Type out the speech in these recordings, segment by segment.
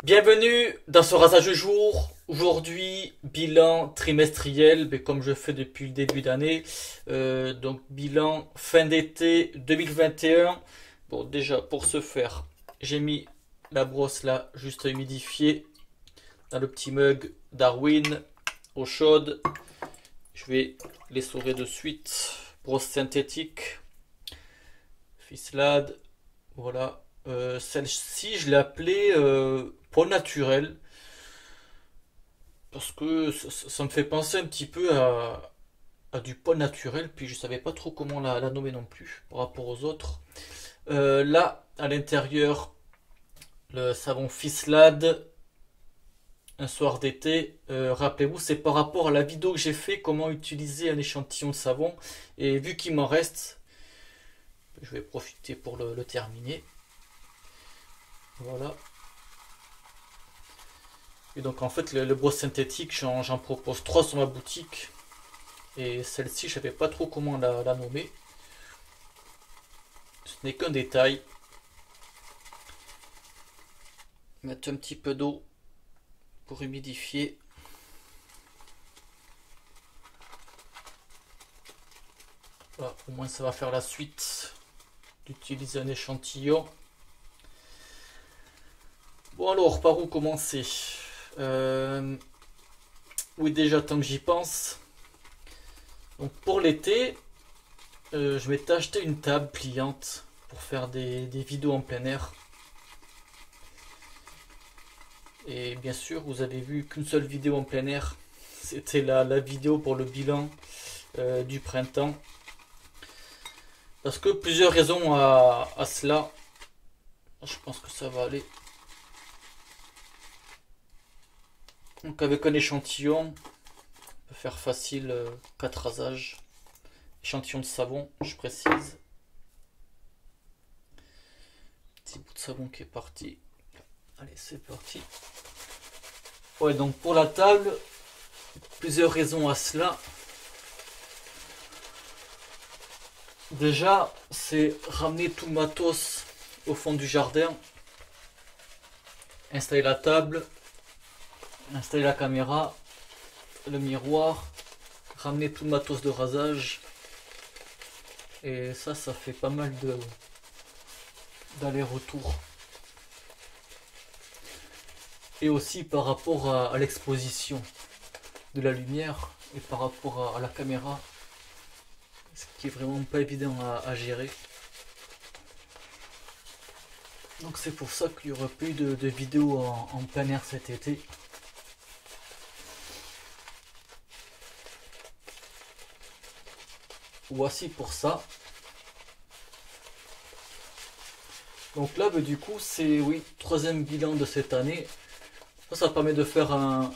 Bienvenue dans ce rasage de jour. Aujourd'hui, bilan trimestriel, mais comme je fais depuis le début d'année. Donc bilan fin d'été 2021. Bon, déjà pour ce faire, j'ai mis la brosse là juste à humidifier dans le petit mug Darwin eau chaude. Je vais l'essorer de suite. Brosse synthétique, Fislade, voilà. Celle-ci, je l'ai appelée peau naturelle parce que ça me fait penser un petit peu à du pot naturel, puis je savais pas trop comment la nommer non plus par rapport aux autres. Là, à l'intérieur, le savon Fislade, un soir d'été. Rappelez-vous, c'est par rapport à la vidéo que j'ai fait comment utiliser un échantillon de savon, et vu qu'il m'en reste, je vais profiter pour le terminer. Voilà. Et donc en fait le brosse synthétique, j'en propose 3 sur ma boutique. Et celle-ci, je savais pas trop comment la nommer. Ce n'est qu'un détail. Mettre un petit peu d'eau pour humidifier. Voilà, au moins ça va faire la suite d'utiliser un échantillon. Bon alors, par où commencer? Oui, déjà, tant que j'y pense. Donc pour l'été, je m'étais acheté une table pliante pour faire des vidéos en plein air. Et bien sûr, vous avez vu qu'une seule vidéo en plein air. C'était la vidéo pour le bilan du printemps. Parce que plusieurs raisons à cela. Je pense que ça va aller. Donc avec un échantillon, on peut faire facile 4 rasages. Échantillon de savon, je précise. Petit bout de savon qui est parti. Allez, c'est parti. Ouais, donc pour la table, plusieurs raisons à cela. Déjà, c'est ramener tout le matos au fond du jardin. Installer la table. Installer la caméra, le miroir, ramener tout le matos de rasage, et ça fait pas mal d'aller-retour. Et aussi par rapport à l'exposition de la lumière et par rapport à la caméra, ce qui est vraiment pas évident à gérer. Donc c'est pour ça qu'il y aura plus de vidéos en plein air cet été. Voici pour ça. Donc là, du coup, c'est oui, troisième bilan de cette année. Ça permet de faire un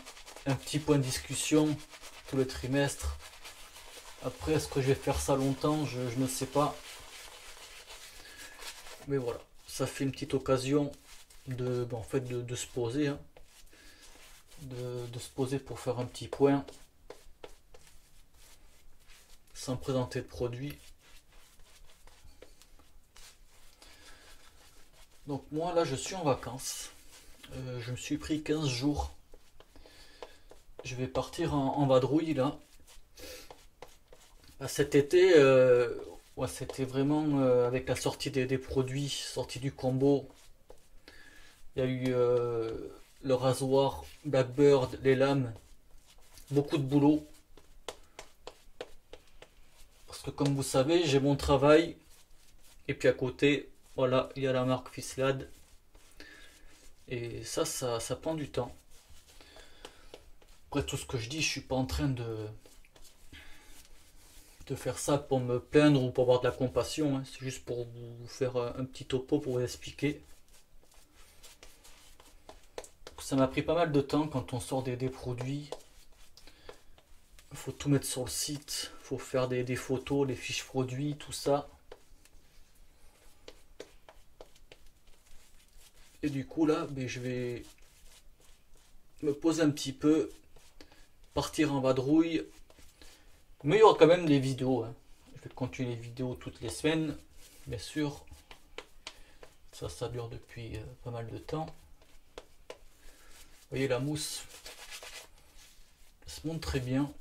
petit point de discussion tout le trimestre. Après, est-ce que je vais faire ça longtemps? Je ne sais pas. Mais voilà, ça fait une petite occasion en fait, de se poser. Hein. De se poser pour faire un petit point. Sans présenter de produit. Donc moi là je suis en vacances. Je me suis pris 15 jours. Je vais partir en vadrouille là. Cet été, ouais, c'était vraiment avec la sortie des produits, sortie du combo. Il y a eu le rasoir, Blackbird, les lames. Beaucoup de boulot. Que comme vous savez, j'ai mon travail et puis à côté, voilà, il y a la marque Fislade, et ça prend du temps. Après tout ce que je dis, je suis pas en train de faire ça pour me plaindre ou pour avoir de la compassion, hein. C'est juste pour vous faire un petit topo pour vous expliquer. Ça m'a pris pas mal de temps quand on sort des produits. Il faut tout mettre sur le site, il faut faire des photos, les fiches produits, tout ça. Et du coup là, je vais me poser un petit peu, partir en vadrouille. Mais il y aura quand même des vidéos, hein. Je vais continuer les vidéos toutes les semaines, bien sûr. Ça dure depuis pas mal de temps. Vous voyez la mousse, elle se monte très bien.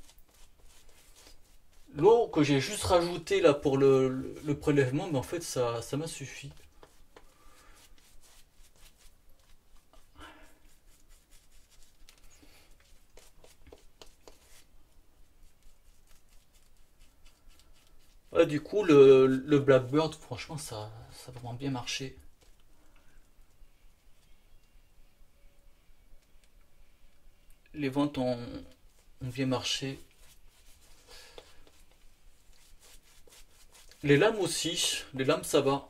L'eau que j'ai juste rajoutée là pour le prélèvement, mais en fait ça m'a suffi. Ouais, du coup, le Blackbird, franchement, ça a vraiment bien marché. Les ventes ont bien marché. Les lames aussi, les lames ça va.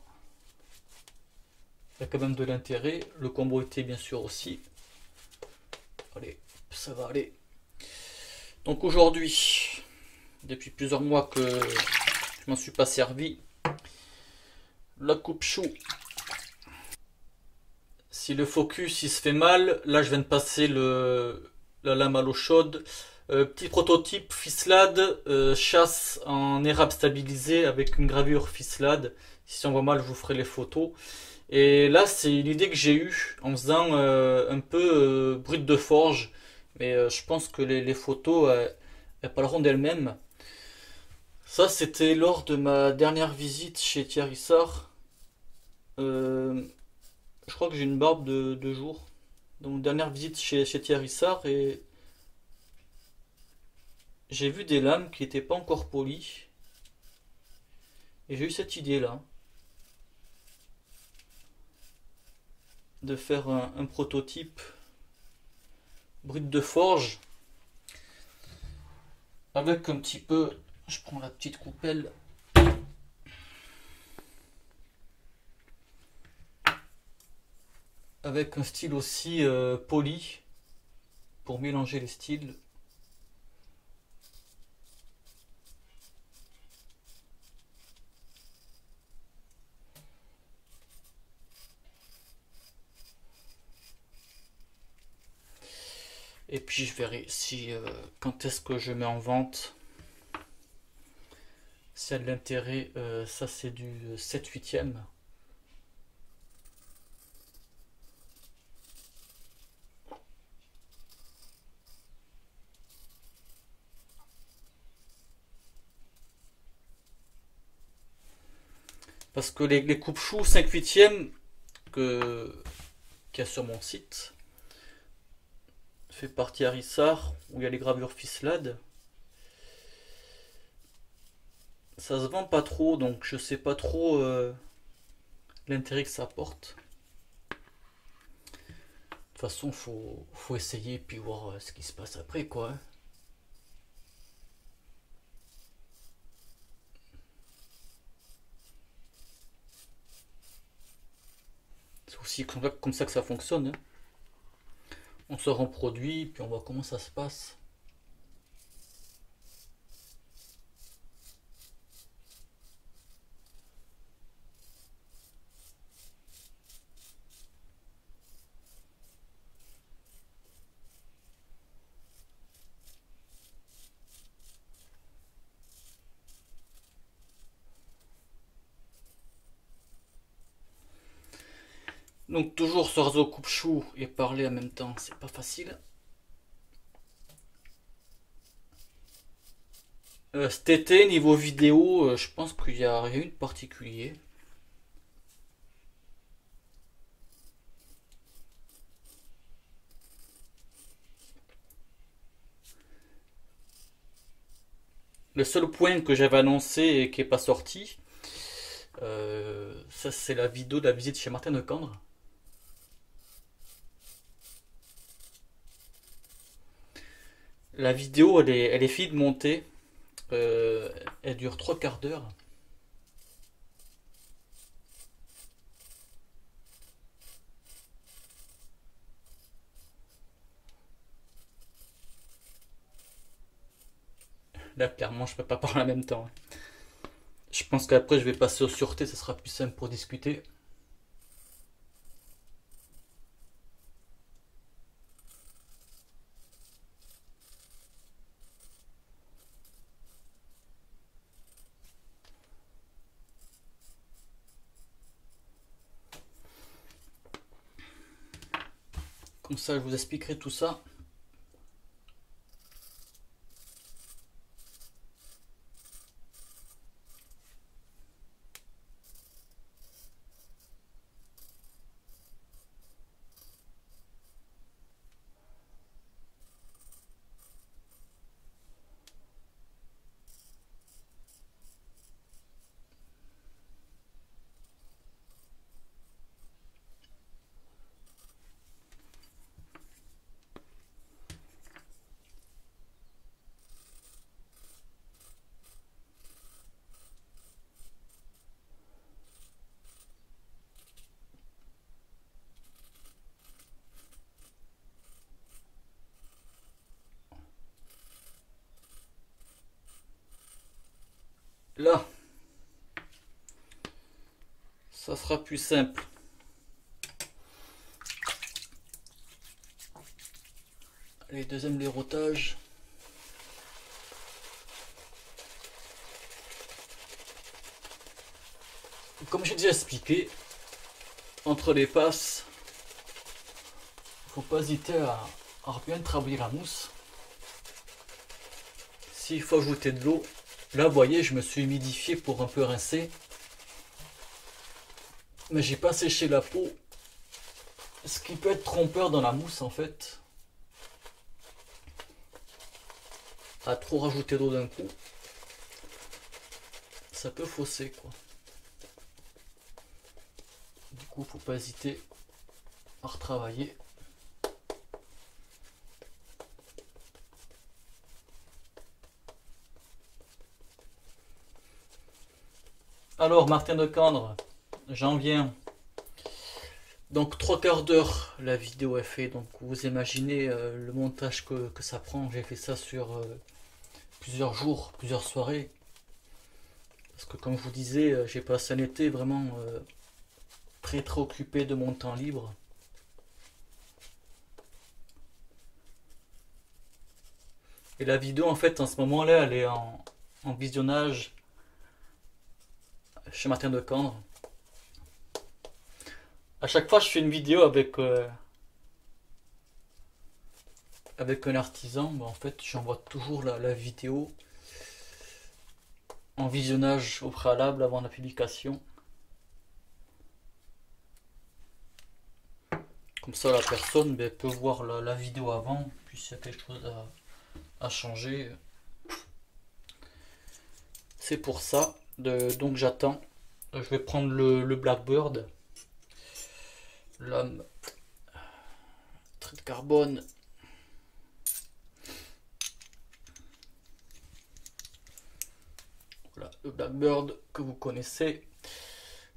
Il y a quand même de l'intérêt. Le combo était bien sûr aussi. Allez, ça va aller. Donc aujourd'hui, depuis plusieurs mois que je m'en suis pas servi, la coupe chou. Si le focus il se fait mal, là je viens de passer la lame à l'eau chaude. Petit prototype Fislade, chasse en érable stabilisé avec une gravure Fislade. Si on voit mal, je vous ferai les photos. Et là, c'est une idée que j'ai eue en faisant un peu brut de forge. Mais je pense que les photos, elles parleront d'elles-mêmes. Ça, c'était lors de ma dernière visite chez Thierry Sarr. Euh, je crois que j'ai une barbe de 2 jours. Donc, dernière visite chez Thierry Sarr et j'ai vu des lames qui n'étaient pas encore polies. Et j'ai eu cette idée-là de faire un prototype brut de forge avec un petit peu. Je prends la petite coupelle. Avec un style aussi poli pour mélanger les styles. Et puis je verrai si quand est-ce que je mets en vente. S'il y a de l'intérêt, ça c'est du 7/8e. Parce que les coupes choux 5/8e qu'il y a sur mon site fait partie Harissar où il y a les gravures Fislade. Ça se vend pas trop donc je sais pas trop l'intérêt que ça apporte. De toute façon, faut essayer puis voir ce qui se passe après, quoi, hein. C'est aussi comme ça que ça fonctionne, hein. On sort un produit, puis on voit comment ça se passe. Donc toujours sur Razo Coupe-Chou et parler en même temps, c'est pas facile. Cet été, niveau vidéo, je pense qu'il n'y a rien eu de particulier. Le seul point que j'avais annoncé et qui n'est pas sorti, ça c'est la vidéo de la visite chez Martin Lecandre. La vidéo, elle est finie de monter. Elle dure 3/4 d'heure. Là, clairement, je peux pas parler en même temps. Je pense qu'après, je vais passer aux sûretés, ça sera plus simple pour discuter. Comme ça, je vous expliquerai tout ça. Là, ça sera plus simple. Allez, deuxième lérotage. Comme j'ai déjà expliqué, entre les passes, faut pas hésiter à bien travailler la mousse. S'il faut ajouter de l'eau, là vous voyez, je me suis humidifié pour un peu rincer. Mais j'ai pas séché la peau. Ce qui peut être trompeur dans la mousse en fait. À trop rajouter d'eau d'un coup. Ça peut fausser quoi. Du coup, faut pas hésiter à retravailler. Alors, Martin de Candre, j'en viens. Donc, 3/4 d'heure, la vidéo est faite. Donc, vous imaginez le montage que ça prend. J'ai fait ça sur plusieurs jours, plusieurs soirées. Parce que, comme je vous disais, j'ai passé un été vraiment très occupé de mon temps libre. Et la vidéo, en fait, en ce moment-là, elle est en visionnage chez Martin de Candre. À chaque fois, je fais une vidéo avec un artisan. En fait, j'envoie toujours la vidéo en visionnage au préalable avant la publication. Comme ça, la personne peut voir la vidéo avant. Puis s'il y a quelque chose à changer, c'est pour ça. Donc j'attends. Je vais prendre le Blackbird. Lame. Trait de carbone. Voilà, le Blackbird que vous connaissez.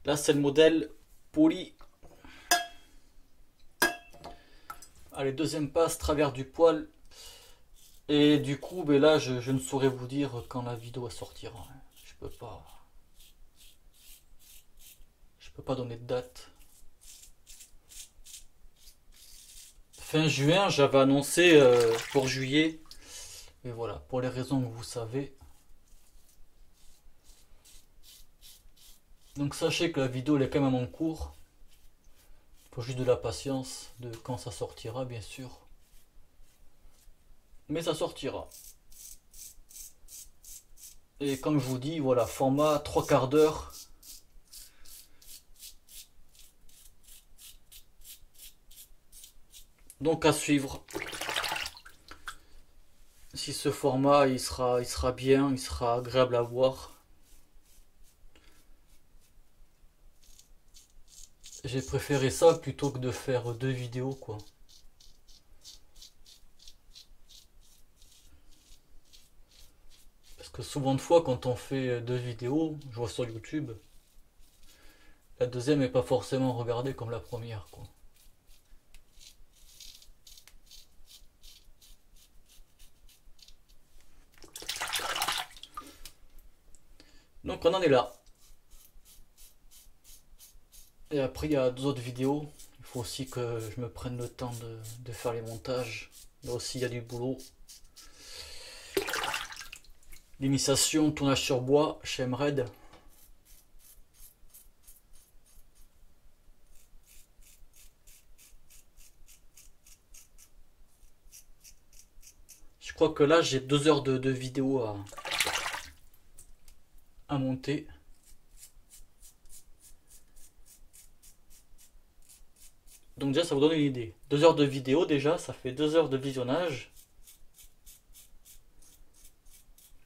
Là, c'est le modèle Poly. Allez, deuxième passe, travers du poil. Et du coup, là, je ne saurais vous dire quand la vidéo sortira. Je peux pas donner de date. Fin juin, j'avais annoncé pour juillet. Et voilà, pour les raisons que vous savez. Donc sachez que la vidéo elle est quand même en cours. Il faut juste de la patience de quand ça sortira, bien sûr. Mais ça sortira. Et comme je vous dis, voilà, format 3/4 d'heure. Donc à suivre. Si ce format il sera bien, il sera agréable à voir. J'ai préféré ça plutôt que de faire 2 vidéos quoi. Parce que souvent de fois quand on fait 2 vidéos, je vois sur YouTube, la deuxième n'est pas forcément regardée comme la première quoi. Donc on en est là. Et après il y a 2 autres vidéos. Il faut aussi que je me prenne le temps de faire les montages. Là aussi il y a du boulot. L'initiation, tournage sur bois chez Emred. crois que là j'ai 2 heures de vidéo à monter. Donc déjà ça vous donne une idée. 2 heures de vidéo déjà, ça fait 2 heures de visionnage.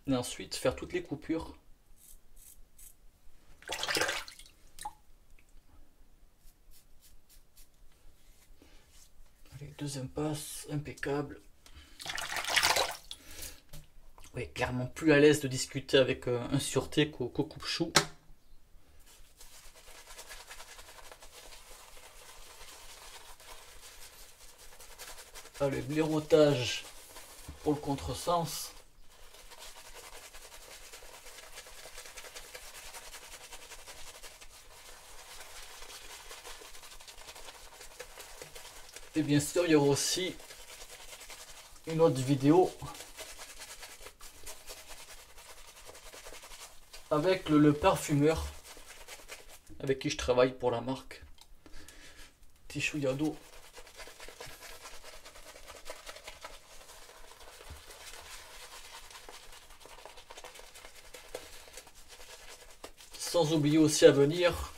Et ensuite faire toutes les coupures. Allez, deuxième passe, impeccable. Oui, clairement plus à l'aise de discuter avec un sûreté qu'au coupe-chou. Allez, blaireautage pour le contresens. Et bien sûr, il y aura aussi une autre vidéo avec le parfumeur avec qui je travaille pour la marque. Petit chouïa d'eau. Sans oublier aussi à venir,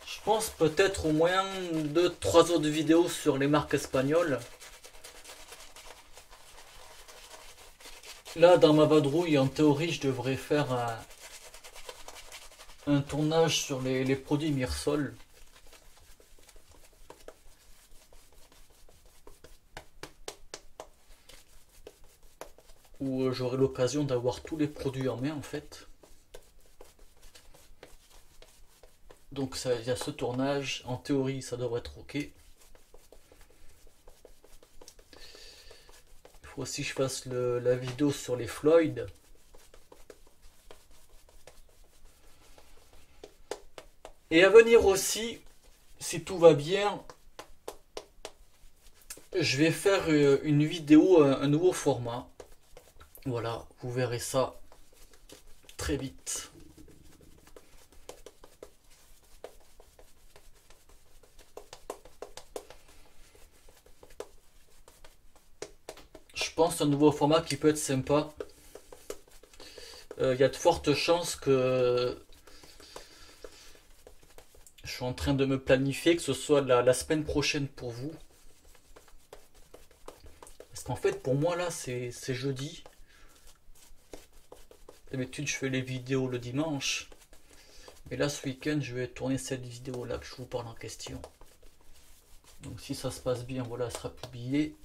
je pense peut-être au moins 2-3 autres vidéos sur les marques espagnoles. Là, dans ma vadrouille, en théorie, je devrais faire un tournage sur les produits Mirsol. Où j'aurai l'occasion d'avoir tous les produits en main en fait. Donc ça, il y a ce tournage, en théorie ça devrait être ok. Il faut aussi que je fasse la vidéo sur les Floyd. Et à venir aussi, si tout va bien, je vais faire une vidéo, un nouveau format. Voilà, vous verrez ça très vite. Je pense un nouveau format qui peut être sympa. Il y a de fortes chances que je suis en train de me planifier que ce soit la semaine prochaine pour vous. Parce qu'en fait pour moi là c'est jeudi. D'habitude je fais les vidéos le dimanche. Mais là ce week-end je vais tourner cette vidéo là que je vous parle en question. Donc si ça se passe bien, voilà, elle sera publiée.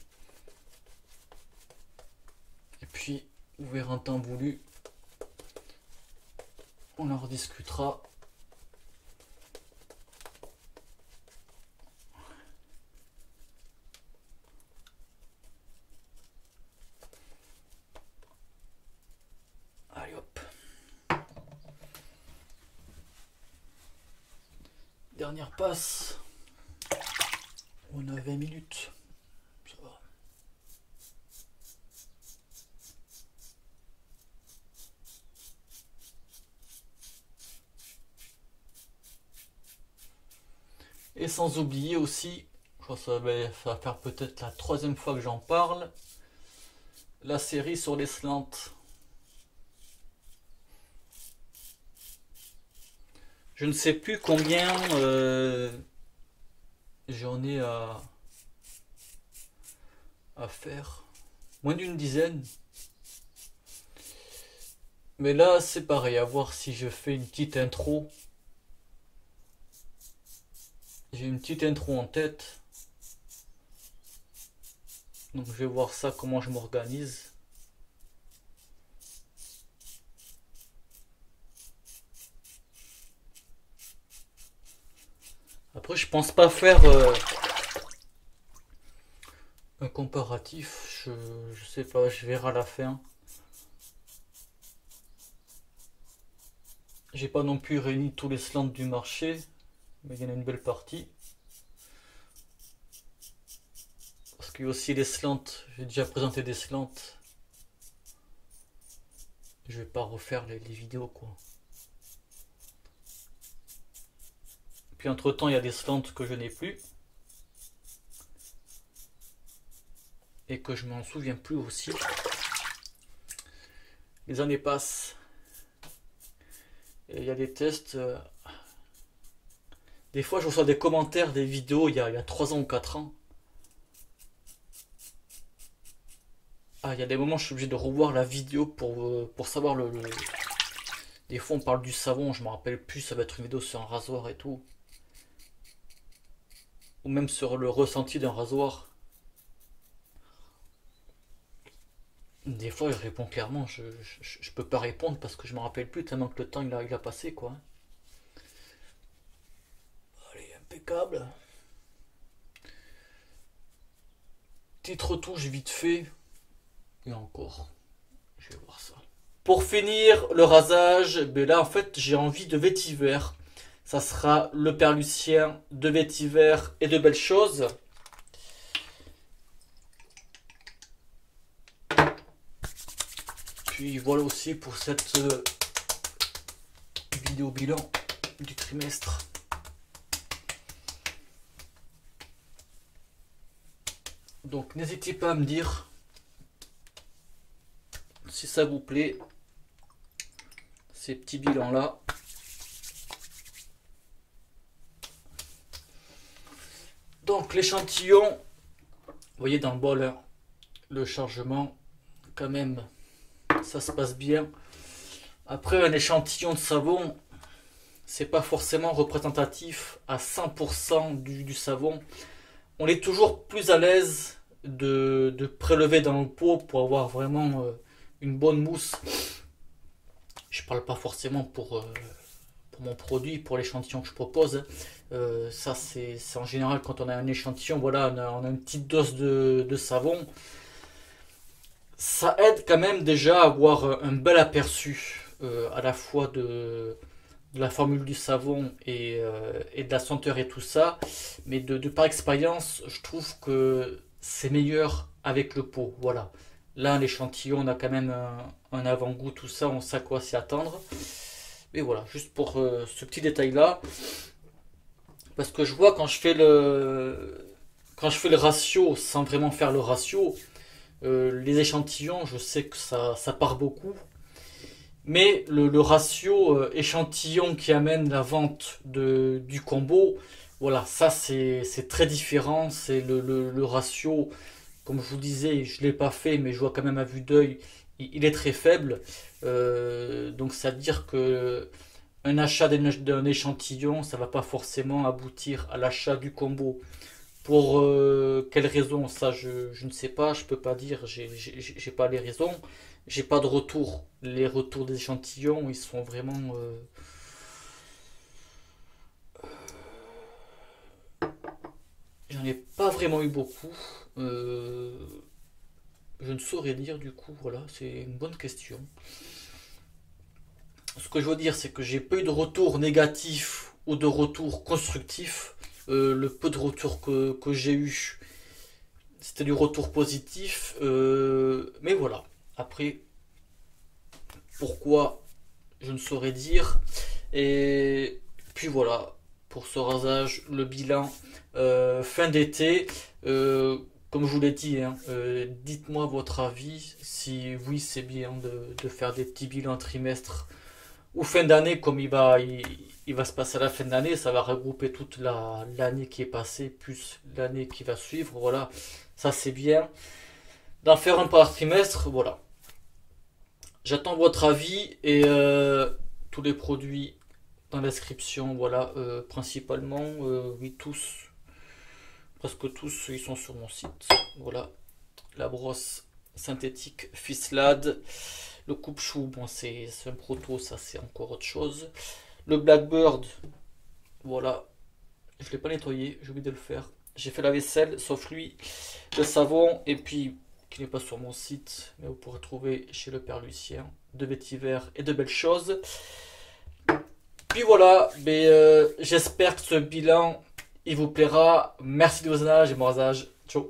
Et puis vous verrez en temps voulu. On en rediscutera. Allez hop. Dernière passe. On a 20 minutes. Ça va. Et sans oublier aussi, je crois que ça va faire peut-être la 3e fois que j'en parle, la série sur les slants. Je ne sais plus combien j'en ai à faire. Moins d'une dizaine. Mais là, c'est pareil, à voir si je fais une petite intro. J'ai une petite intro en tête. Donc je vais voir ça, comment je m'organise. Après, je pense pas faire un comparatif. Je sais pas, je verrai à la fin. J'ai pas non plus réuni tous les slants du marché, mais il y en a une belle partie. Parce qu'il y a aussi les slants, j'ai déjà présenté des slants. Je vais pas refaire les vidéos quoi. Puis entre temps il y a des slants que je n'ai plus. et que je m'en souviens plus aussi. Les années passent et il y a des tests. Des fois, je reçois des commentaires des vidéos il y a 3 ans ou 4 ans. Ah, il y a des moments, je suis obligé de revoir la vidéo pour savoir le... Des fois, on parle du savon, je me rappelle plus, ça va être une vidéo sur un rasoir et tout. Ou même sur le ressenti d'un rasoir. Des fois, je réponds clairement, je peux pas répondre parce que je me rappelle plus tellement que le temps il a passé, quoi. Allez, impeccable. Petite retouche vite fait. Et encore, je vais voir ça. Pour finir le rasage, ben là en fait j'ai envie de vétiver. Ça sera le perlucien de vétiver et de belles choses. Puis voilà aussi pour cette vidéo bilan du trimestre. Donc n'hésitez pas à me dire si ça vous plaît, ces petits bilans là. Donc l'échantillon, vous voyez dans le bol, hein, le chargement, quand même, ça se passe bien. Après, un échantillon de savon, c'est pas forcément représentatif à 100% du savon. On est toujours plus à l'aise de prélever dans le pot pour avoir vraiment une bonne mousse. Je parle pas forcément pour mon produit, pour l'échantillon que je propose. Ça c'est en général quand on a un échantillon, voilà, on a une petite dose de savon. Ça aide quand même déjà à avoir un bel aperçu à la fois de la formule du savon et de la senteur et tout ça. Mais de par expérience, je trouve que c'est meilleur avec le pot. Voilà. Là, l'échantillon, on a quand même un avant-goût, tout ça, on sait à quoi s'y attendre. Et voilà, juste pour ce petit détail-là. Parce que je vois quand je fais le ratio, sans vraiment faire le ratio, les échantillons, je sais que ça part beaucoup. Mais le ratio échantillon qui amène la vente du combo, voilà, ça c'est très différent. C'est le ratio, comme je vous disais, je ne l'ai pas fait, mais je vois quand même à vue d'œil, il est très faible. Donc c'est à dire que un achat d'un échantillon, ça va pas forcément aboutir à l'achat du combo. Pour quelles raisons, ça je ne sais pas, je peux pas dire, j'ai pas les raisons, j'ai pas de retour. Les retours des échantillons, ils sont vraiment j'en ai pas vraiment eu beaucoup. Je ne saurais dire du coup, voilà, c'est une bonne question. Ce que je veux dire, c'est que j'ai pas eu de retour négatif ou de retour constructif. Le peu de retour que j'ai eu, c'était du retour positif. Mais voilà. Après, pourquoi, je ne saurais dire. Et puis voilà, pour ce rasage, le bilan fin d'été. Comme je vous l'ai dit, hein, dites-moi votre avis. Si oui, c'est bien de faire des petits bilans trimestres ou fin d'année, comme il va se passer à la fin d'année, ça va regrouper toute l'année qui est passée, plus l'année qui va suivre, voilà, ça c'est bien. D'en faire un par trimestre, voilà. J'attends votre avis et tous les produits dans la description, voilà, principalement, oui, tous, presque tous, ils sont sur mon site, voilà. La brosse synthétique Fislade. Le coupe-chou, bon, c'est un proto, ça c'est encore autre chose. Le Blackbird, voilà, je ne l'ai pas nettoyé, j'ai oublié de le faire. J'ai fait la vaisselle, sauf lui, le savon, et puis, qui n'est pas sur mon site, mais vous pourrez trouver chez le Père Lucien, de vétiver et de belles choses. Puis voilà, j'espère que ce bilan, il vous plaira. Merci de vos âges et bon rasage. Ciao.